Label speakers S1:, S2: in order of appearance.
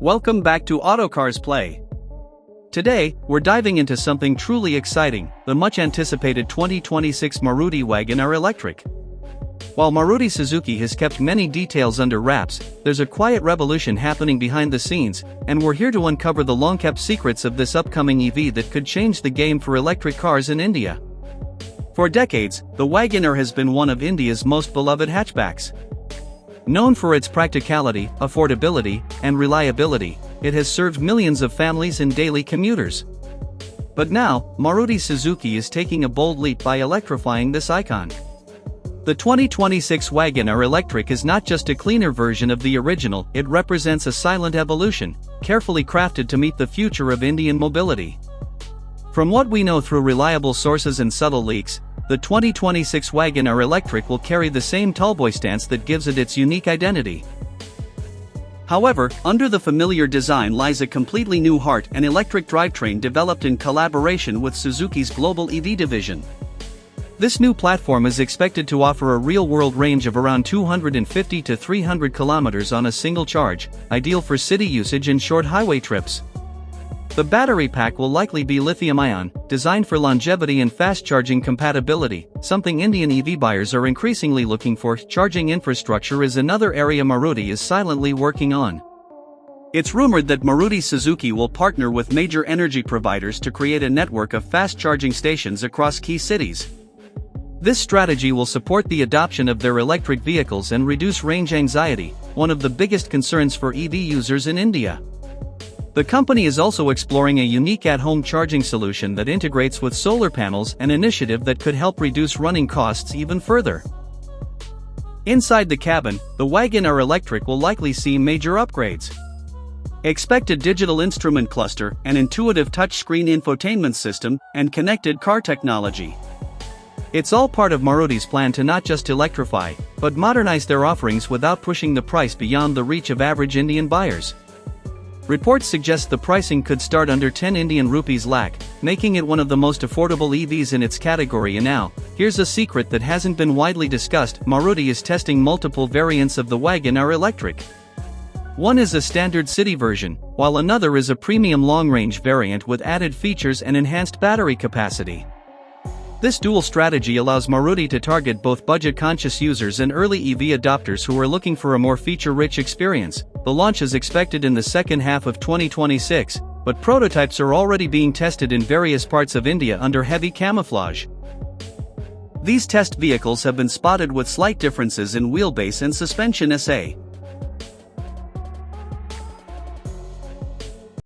S1: Welcome back to Autocars Play. Today, we're diving into something truly exciting, the much-anticipated 2026 Maruti Wagon R Electric. While Maruti Suzuki has kept many details under wraps, there's a quiet revolution happening behind the scenes, and we're here to uncover the long-kept secrets of this upcoming EV that could change the game for electric cars in India. For decades, the Wagon R has been one of India's most beloved hatchbacks. Known for its practicality, affordability, and reliability, it has served millions of families and daily commuters. But now, Maruti Suzuki is taking a bold leap by electrifying this icon. The 2026 Wagon R Electric is not just a cleaner version of the original, it represents a silent evolution, carefully crafted to meet the future of Indian mobility. From what we know through reliable sources and subtle leaks, the 2026 Wagon R Electric will carry the same tallboy stance that gives it its unique identity. However, under the familiar design lies a completely new heart, an electric drivetrain developed in collaboration with Suzuki's global EV division. This new platform is expected to offer a real-world range of around 250 to 300 kilometers on a single charge, ideal for city usage and short highway trips. The battery pack will likely be lithium-ion, designed for longevity and fast-charging compatibility, something Indian EV buyers are increasingly looking for. Charging infrastructure is another area Maruti is silently working on. It's rumored that Maruti Suzuki will partner with major energy providers to create a network of fast-charging stations across key cities. This strategy will support the adoption of their electric vehicles and reduce range anxiety, one of the biggest concerns for EV users in India. The company is also exploring a unique at-home charging solution that integrates with solar panels, an initiative that could help reduce running costs even further. Inside the cabin, the Wagon R Electric will likely see major upgrades. Expect a digital instrument cluster, an intuitive touchscreen infotainment system, and connected car technology. It's all part of Maruti's plan to not just electrify, but modernize their offerings without pushing the price beyond the reach of average Indian buyers. Reports suggest the pricing could start under 10 Indian rupees lakh, making it one of the most affordable EVs in its category. And now, here's a secret that hasn't been widely discussed: Maruti is testing multiple variants of the Wagon R Electric. One is a standard city version, while another is a premium long-range variant with added features and enhanced battery capacity. This dual strategy allows Maruti to target both budget-conscious users and early EV adopters who are looking for a more feature-rich experience. The launch is expected in the second half of 2026, but prototypes are already being tested in various parts of India under heavy camouflage. These test vehicles have been spotted with slight differences in wheelbase and suspension SA.